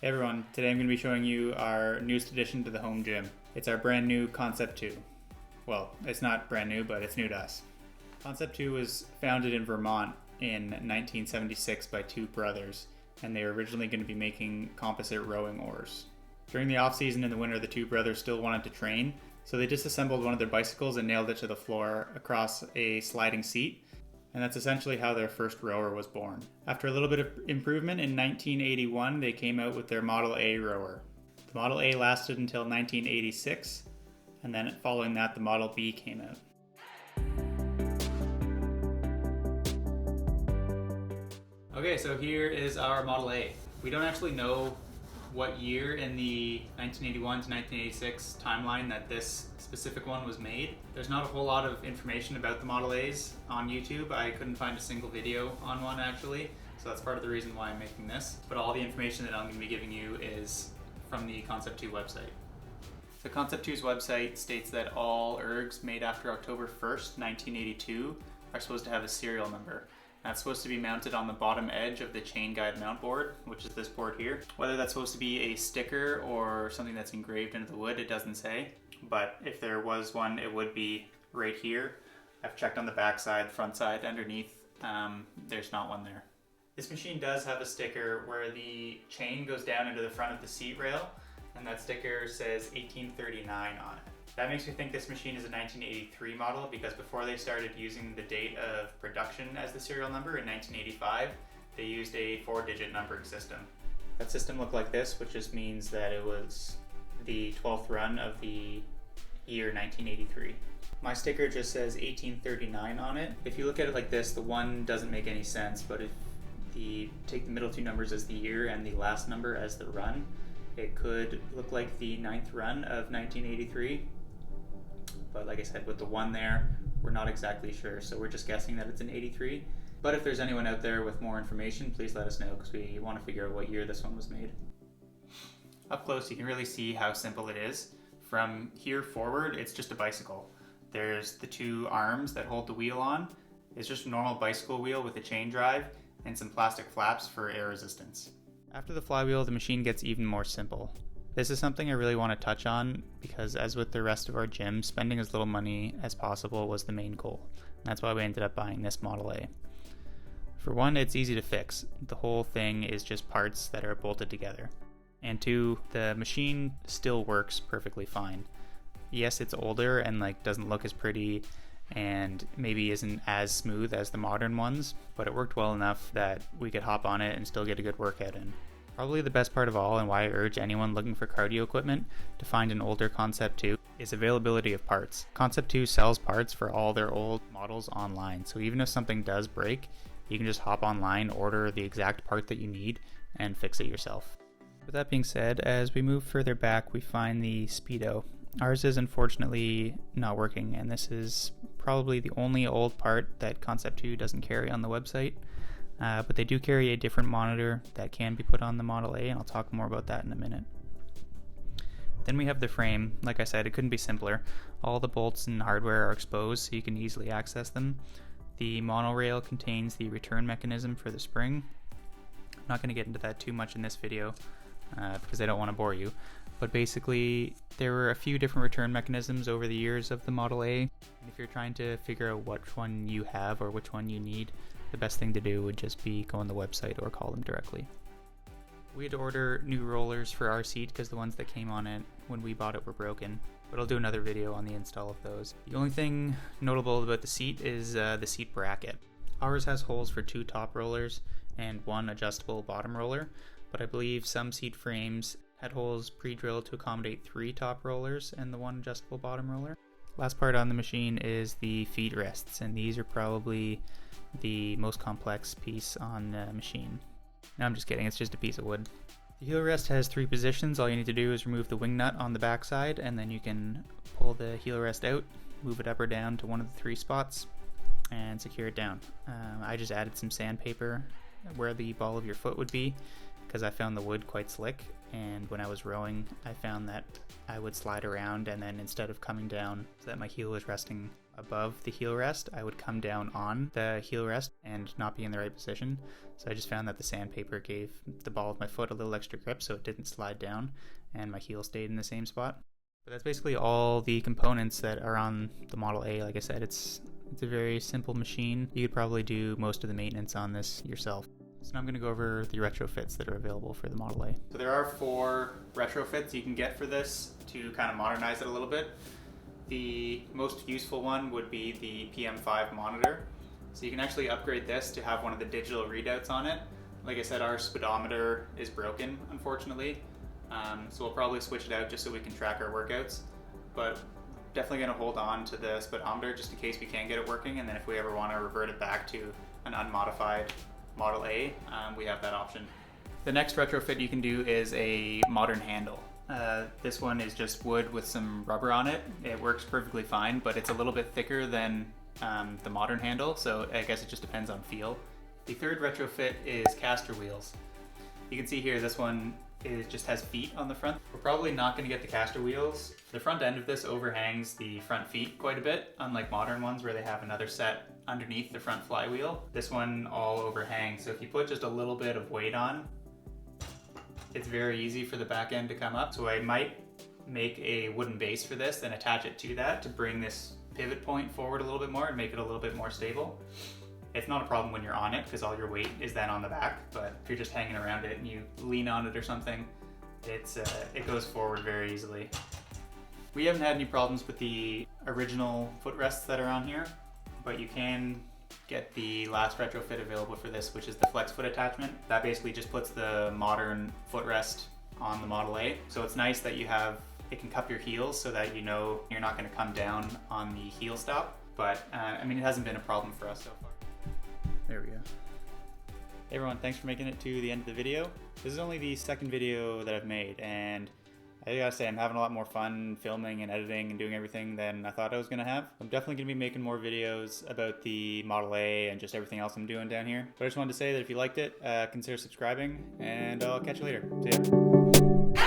Hey everyone, today I'm going to be showing you our newest addition to the home gym. It's our brand new Concept 2. Well, it's not brand new, but it's new to us. Concept 2 was founded in Vermont in 1976 by two brothers, and they were originally going to be making composite rowing oars. During the off-season in the winter, the two brothers still wanted to train, so they disassembled one of their bicycles and nailed it to the floor across a sliding seat. And that's essentially how their first rower was born. After a little bit of improvement in 1981, they came out with their Model A rower. The Model A lasted until 1986, and then following that, the Model B came out. Okay, so here is our Model A. We don't actually know what year in the 1981 to 1986 timeline that this specific one was made. There's not a whole lot of information about the Model A's on YouTube. I couldn't find a single video on one actually, so that's part of the reason why I'm making this. But all the information that I'm going to be giving you is from the Concept 2 website. The Concept 2's website states that all ergs made after October 1st, 1982 are supposed to have a serial number. That's supposed to be mounted on the bottom edge of the chain guide mount board, which is this board here. Whether that's supposed to be a sticker or something that's engraved into the wood, it doesn't say. But if there was one, it would be right here. I've checked on the back side, front side, underneath. There's not one there. This machine does have a sticker where the chain goes down into the front of the seat rail, and that sticker says 1839 on it. That makes me think this machine is a 1983 model because before they started using the date of production as the serial number in 1985, they used a 4-digit numbering system. That system looked like this, which just means that it was the 12th run of the year 1983. My sticker just says 1839 on it. If you look at it like this, the one doesn't make any sense, but if you take the middle two numbers as the year and the last number as the run, it could look like the 9th run of 1983. But like I said, with the one there, we're not exactly sure, so we're just guessing that it's an 83. But if there's anyone out there with more information, please let us know, because we want to figure out what year this one was made. Up close, you can really see how simple it is. From here forward, it's just a bicycle. There's the two arms that hold the wheel on. It's just a normal bicycle wheel with a chain drive and some plastic flaps for air resistance. After the flywheel, the machine gets even more simple. This is something I really want to touch on because, as with the rest of our gym, spending as little money as possible was the main goal. And that's why we ended up buying this Model A. For one, it's easy to fix. The whole thing is just parts that are bolted together. And two, the machine still works perfectly fine. Yes, it's older and doesn't look as pretty and maybe isn't as smooth as the modern ones, but it worked well enough that we could hop on it and still get a good workout in. Probably the best part of all, and why I urge anyone looking for cardio equipment to find an older Concept 2, is availability of parts. Concept 2 sells parts for all their old models online, so even if something does break, you can just hop online, order the exact part that you need, and fix it yourself. With that being said, as we move further back, we find the Speedo. Ours is unfortunately not working, and this is probably the only old part that Concept 2 doesn't carry on the website. But they do carry a different monitor that can be put on the Model A, and I'll talk more about that in a minute. Then we have the frame. Like I said, it couldn't be simpler. All the bolts and hardware are exposed so you can easily access them. The monorail contains the return mechanism for the spring. I'm not going to get into that too much in this video because I don't want to bore you. But basically, there were a few different return mechanisms over the years of the Model A. And if you're trying to figure out which one you have or which one you need, the best thing to do would just be go on the website or call them directly. We had to order new rollers for our seat because the ones that came on it when we bought it were broken, but I'll do another video on the install of those. The only thing notable about the seat is the seat bracket. Ours has holes for 2 top rollers and 1 adjustable bottom roller, but I believe some seat frames had holes pre-drilled to accommodate 3 top rollers and the 1 adjustable bottom roller. Last part on the machine is the feet rests, and these are probably the most complex piece on the machine. No, I'm just kidding, it's just a piece of wood. The heel rest has 3 positions. All you need to do is remove the wing nut on the back side, and then you can pull the heel rest out, move it up or down to one of the 3 spots, and secure it down. I just added some sandpaper where the ball of your foot would be, because I found the wood quite slick, and when I was rowing I found that I would slide around, and then instead of coming down so that my heel was resting above the heel rest, I would come down on the heel rest and not be in the right position. So I just found that the sandpaper gave the ball of my foot a little extra grip so it didn't slide down and my heel stayed in the same spot. But that's basically all the components that are on the Model A. Like I said, it's a very simple machine. You could probably do most of the maintenance on this yourself. So now I'm going to go over the retrofits that are available for the Model A. So there are 4 retrofits you can get for this to kind of modernize it a little bit. The most useful one would be the PM5 monitor. So you can actually upgrade this to have one of the digital readouts on it. Like I said, our speedometer is broken, unfortunately. So we'll probably switch it out just so we can track our workouts. But definitely going to hold on to the speedometer just in case we can't get it working. And then if we ever want to revert it back to an unmodified Model A, we have that option. The next retrofit you can do is a modern handle. This one is just wood with some rubber on it. It works perfectly fine, but it's a little bit thicker than the modern handle, so I guess it just depends on feel. The third retrofit is caster wheels. You can see here this one just has feet on the front. We're probably not going to get the caster wheels. The front end of this overhangs the front feet quite a bit, unlike modern ones where they have another set underneath the front flywheel. This one all overhangs, so if you put just a little bit of weight on, it's very easy for the back end to come up. So I might make a wooden base for this and attach it to that to bring this pivot point forward a little bit more and make it a little bit more stable. It's not a problem when you're on it because all your weight is then on the back, but if you're just hanging around it and you lean on it or something, it goes forward very easily. We haven't had any problems with the original footrests that are on here, but you can get the last retrofit available for this, which is the flex foot attachment. That basically just puts the modern footrest on the Model A. So it's nice that it can cup your heels so that you know you're not going to come down on the heel stop. But I mean, it hasn't been a problem for us so far. There we go. Hey everyone, thanks for making it to the end of the video. This is only the second video that I've made, and I gotta say I'm having a lot more fun filming and editing and doing everything than I thought I was gonna have. I'm definitely gonna be making more videos about the Model A and just everything else I'm doing down here. But I just wanted to say that if you liked it, consider subscribing, and I'll catch you later. See ya.